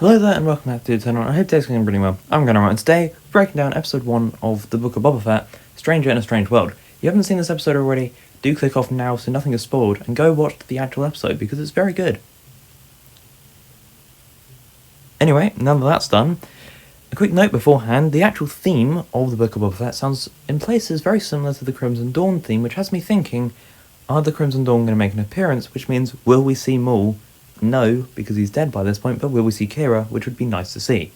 Hello there and welcome back to the channel. I hope today's going really well. I'm Grand Admiral and today we're breaking down episode 1 of the Book of Boba Fett, Stranger in a Strange World. If you haven't seen this episode already, do click off now so nothing is spoiled and go watch the actual episode because it's very good. Anyway, now that that's done, a quick note beforehand, the actual theme of the Book of Boba Fett sounds in places very similar to the Crimson Dawn theme, which has me thinking, are the Crimson Dawn going to make an appearance, which means will we see Maul? No, because he's dead by this point, but will we see Kira, which would be nice to see.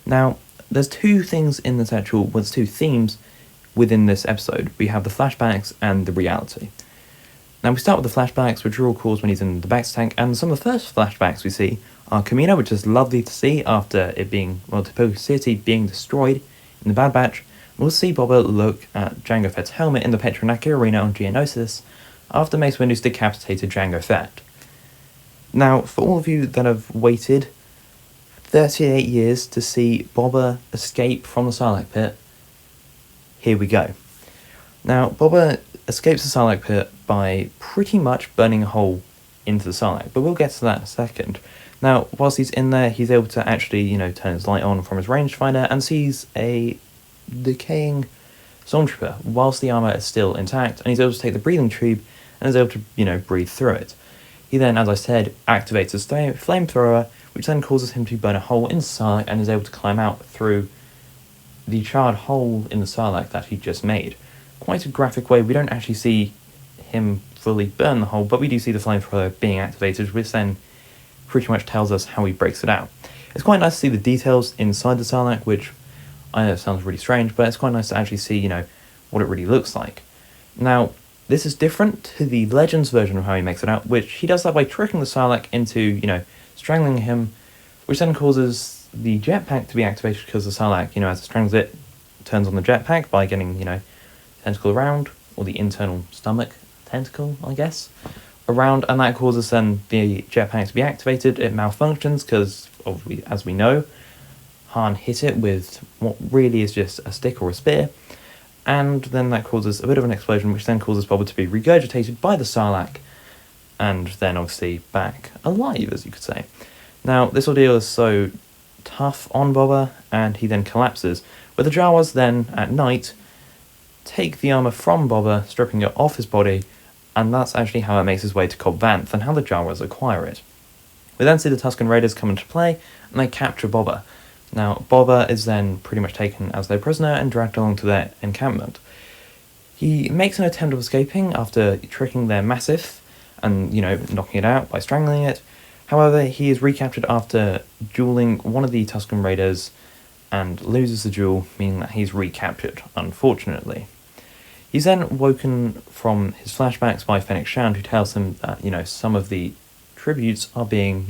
Now, there's two things in this there's two themes within this episode. We have the flashbacks and the reality. Now, we start with the flashbacks, which are all caused when he's in the Bex tank, and some of the first flashbacks we see are Kamino, which is lovely to see after it being, Tipoca City being destroyed in the Bad Batch. We'll see Boba look at Jango Fett's helmet in the Petronaki Arena on Geonosis after Mace Windu's decapitated Jango Fett. Now, for all of you that have waited 38 years to see Boba escape from the Sarlacc pit, here we go. Now, Boba escapes the Sarlacc pit by pretty much burning a hole into the Sarlacc, but we'll get to that in a second. Now, whilst he's in there, he's able to actually, turn his light on from his rangefinder and sees a decaying stormtrooper whilst the armour is still intact, and he's able to take the breathing tube and is able to, breathe through it. He then, as I said, activates his flamethrower, which then causes him to burn a hole in the Sarlacc and is able to climb out through the charred hole in the Sarlacc that he just made. Quite a graphic way. We don't actually see him fully burn the hole, but we do see the flamethrower being activated, which then pretty much tells us how he breaks it out. It's quite nice to see the details inside the Sarlacc, which I know sounds really strange, but it's quite nice to actually see, what it really looks like. Now, this is different to the Legends version of how he makes it out, which he does that by tricking the Sarlacc into, strangling him, which then causes the jetpack to be activated because the Sarlacc, as it strangles it, turns on the jetpack by getting, tentacle around, or the internal stomach tentacle, I guess, around, and that causes then the jetpack to be activated. It malfunctions because, as we know, Han hit it with what really is just a stick or a spear, and then that causes a bit of an explosion, which then causes Boba to be regurgitated by the Sarlacc, and then obviously back alive, as you could say. Now, this ordeal is so tough on Boba, and he then collapses, but the Jawas then, at night, take the armour from Boba, stripping it off his body, and that's actually how it makes its way to Cobb Vanth, and how the Jawas acquire it. We then see the Tusken Raiders come into play, and they capture Boba. Now, Boba is then pretty much taken as their prisoner and dragged along to their encampment. He makes an attempt of escaping after tricking their Massif and, knocking it out by strangling it. However, he is recaptured after dueling one of the Tusken Raiders and loses the duel, meaning that he's recaptured, unfortunately. He's then woken from his flashbacks by Fennec Shand, who tells him that, some of the tributes are being,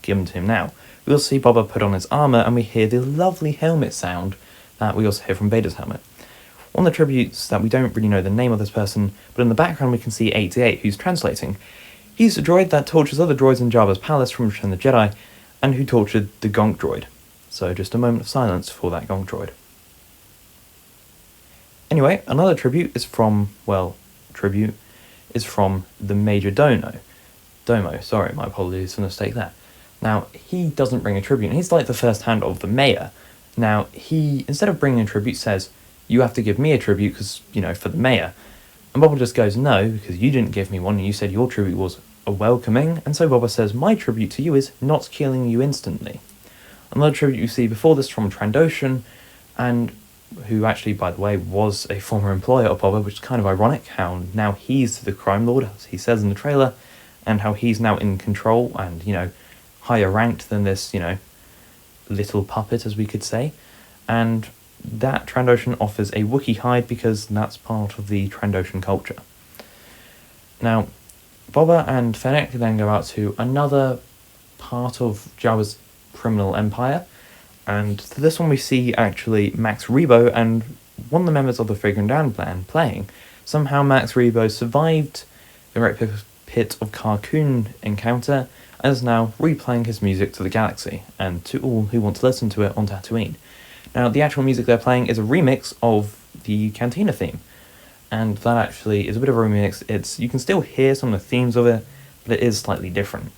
given to him now. We also see Boba put on his armour, and we hear the lovely helmet sound that we also hear from Vader's helmet. One of the tributes that we don't really know the name of this person, but in the background we can see 88, who's translating. He's a droid that tortures other droids in Jabba's palace from Return of the Jedi, and who tortured the Gonk droid. So just a moment of silence for that Gonk droid. Anyway, another tribute is from the Major Domo, sorry, my apologies for the mistake there. Now, he doesn't bring a tribute, and he's like the first hand of the mayor. Now, he, instead of bringing a tribute, says, you have to give me a tribute, because, for the mayor. And Boba just goes, no, because you didn't give me one, and you said your tribute was a welcoming, and so Boba says, my tribute to you is not killing you instantly. Another tribute you see before this from Trandoshan, and who actually, by the way, was a former employer of Boba, which is kind of ironic, how now he's the crime lord, as he says in the trailer, and how he's now in control, and, higher ranked than this, little puppet, as we could say. And that Trandoshan offers a Wookiee hide because that's part of the Trandoshan culture. Now, Boba and Fennec then go out to another part of Jabba's criminal empire, and to this one we see actually Max Rebo and one of the members of the Grand Admiral playing. Somehow Max Rebo survived the Red Pit of Carcoon encounter, and is now replaying his music to the galaxy, and to all who want to listen to it on Tatooine. Now, the actual music they're playing is a remix of the Cantina theme, and that actually is a bit of a remix. You can still hear some of the themes of it, but it is slightly different.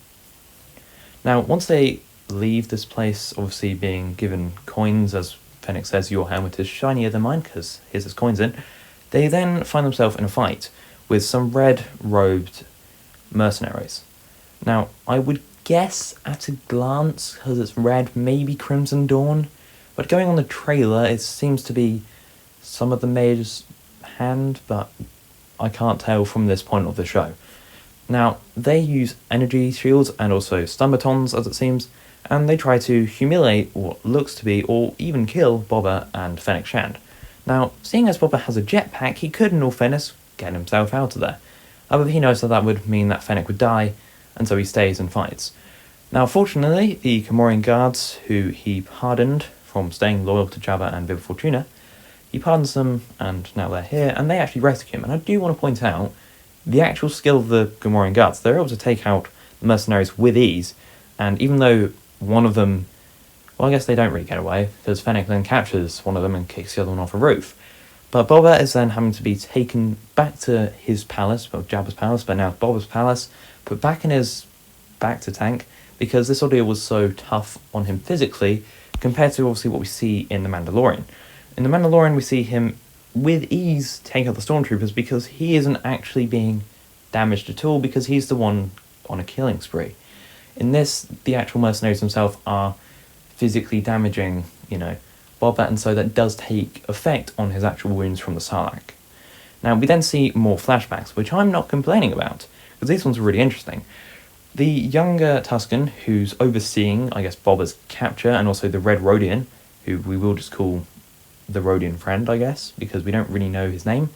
Now, once they leave this place, obviously being given coins, as Fennec says, your helmet is shinier than mine, because here's his coins in. They then find themselves in a fight with some red-robed mercenaries. Now, I would guess at a glance, because it's red, maybe Crimson Dawn, but going on the trailer, it seems to be some of the Mage's hand, but I can't tell from this point of the show. Now, they use energy shields and also stun batons, as it seems, and they try to humiliate what looks to be, or even kill, Boba and Fennec Shand. Now, seeing as Boba has a jetpack, he could, in all fairness, get himself out of there. However, he knows that that would mean that Fennec would die, and so he stays and fights. Now, fortunately, the Gamorrean guards, who he pardoned from staying loyal to Jabba and Viva Fortuna, he pardons them, and now they're here, and they actually rescue him. And I do want to point out the actual skill of the Gamorrean guards. They're able to take out the mercenaries with ease, and even though one of them, well, I guess they don't really get away, because Fennec then captures one of them and kicks the other one off a roof. But Boba is then having to be taken back to his palace, well, Jabba's palace, but now Boba's palace, put back in his bacta tank, because this ordeal was so tough on him physically, compared to obviously what we see in The Mandalorian. In The Mandalorian, we see him with ease take out the stormtroopers because he isn't actually being damaged at all, because he's the one on a killing spree. In this, the actual mercenaries themselves are physically damaging, Boba, and so that does take effect on his actual wounds from the Sarlacc. Now, we then see more flashbacks, which I'm not complaining about, because these ones are really interesting. The younger Tusken, who's overseeing, I guess, Boba's capture, and also the Red Rodian, who we will just call the Rodian friend, I guess, because we don't really know his name.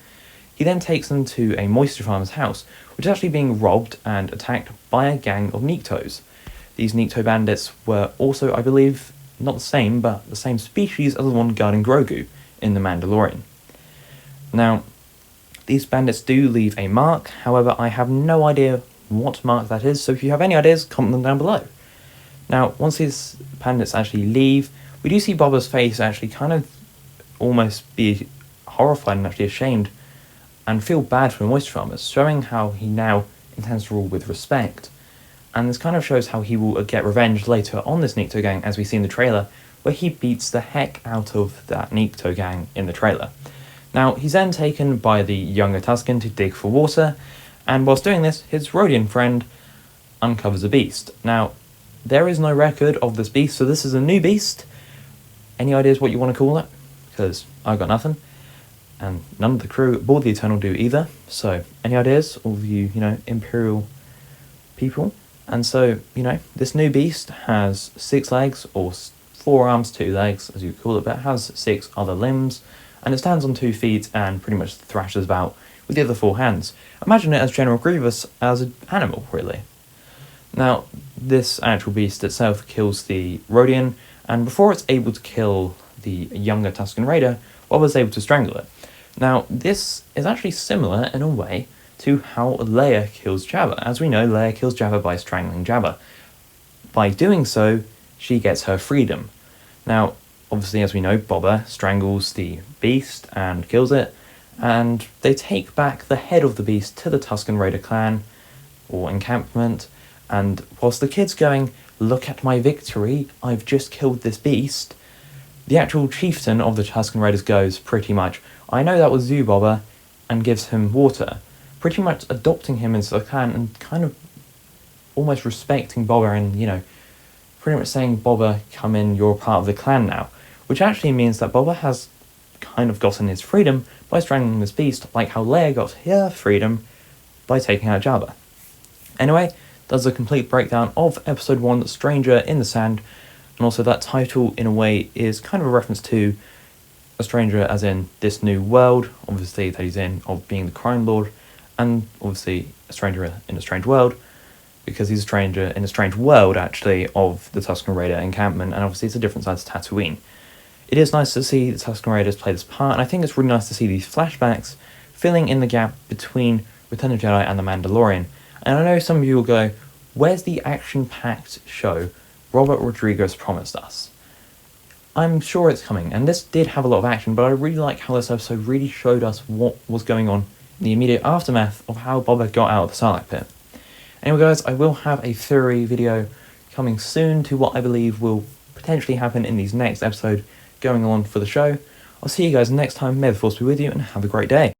He then takes them to a moisture farmer's house, which is actually being robbed and attacked by a gang of Niktos. These Nikto bandits were also, I believe, not the same, but the same species as the one guarding Grogu in The Mandalorian. Now, these bandits do leave a mark, however, I have no idea what mark that is, so if you have any ideas, comment them down below. Now, once these bandits actually leave, we do see Boba's face actually kind of almost be horrified and actually ashamed and feel bad for the moisture farmers, showing how he now intends to rule with respect. And this kind of shows how he will get revenge later on this Nikto gang, as we see in the trailer, where he beats the heck out of that Nikto gang in the trailer. Now, he's then taken by the younger Tusken to dig for water, and whilst doing this, his Rodian friend uncovers a beast. Now, there is no record of this beast, so this is a new beast. Any ideas what you want to call it? Because I've got nothing, and none of the crew aboard the Eternal do either. So, any ideas, all of you, Imperial people? And so, this new beast has 6 legs, or 4 arms, 2 legs, as you call it, but it has 6 other limbs, and it stands on 2 feet and pretty much thrashes about with the other 4 hands. Imagine it as General Grievous as an animal, really. Now, this actual beast itself kills the Rodian, and before it's able to kill the younger Tusken Raider, Boba's able to strangle it. Now, this is actually similar in a way to how Leia kills Jabba. As we know, Leia kills Jabba by strangling Jabba. By doing so, she gets her freedom. Now, obviously, as we know, Boba strangles the beast and kills it, and they take back the head of the beast to the Tusken Raider clan, or encampment, and whilst the kid's going, "Look at my victory, I've just killed this beast," the actual chieftain of the Tusken Raiders goes pretty much, "I know that was you, Boba," and gives him water, pretty much adopting him into the clan and kind of almost respecting Boba and, pretty much saying, "Boba, come in, you're part of the clan now," which actually means that Boba has kind of gotten his freedom by strangling this beast, like how Leia got her freedom by taking out Jabba. Anyway, that's a complete breakdown of Episode 1, Stranger in the Sand, and also that title, in a way, is kind of a reference to a stranger as in this new world, obviously, that he's in, of being the Crime Lord, and obviously a stranger in a strange world, because he's a stranger in a strange world, actually, of the Tusken Raider encampment, and obviously it's a different side to Tatooine. It is nice to see the Tusken Raiders play this part, and I think it's really nice to see these flashbacks filling in the gap between Return of the Jedi and The Mandalorian. And I know some of you will go, where's the action-packed show Robert Rodriguez promised us? I'm sure it's coming, and this did have a lot of action, but I really like how this episode really showed us what was going on in the immediate aftermath of how Boba got out of the Sarlacc pit. Anyway guys, I will have a theory video coming soon to what I believe will potentially happen in these next episode going on for the show. I'll see you guys next time. May the force be with you, and have a great day.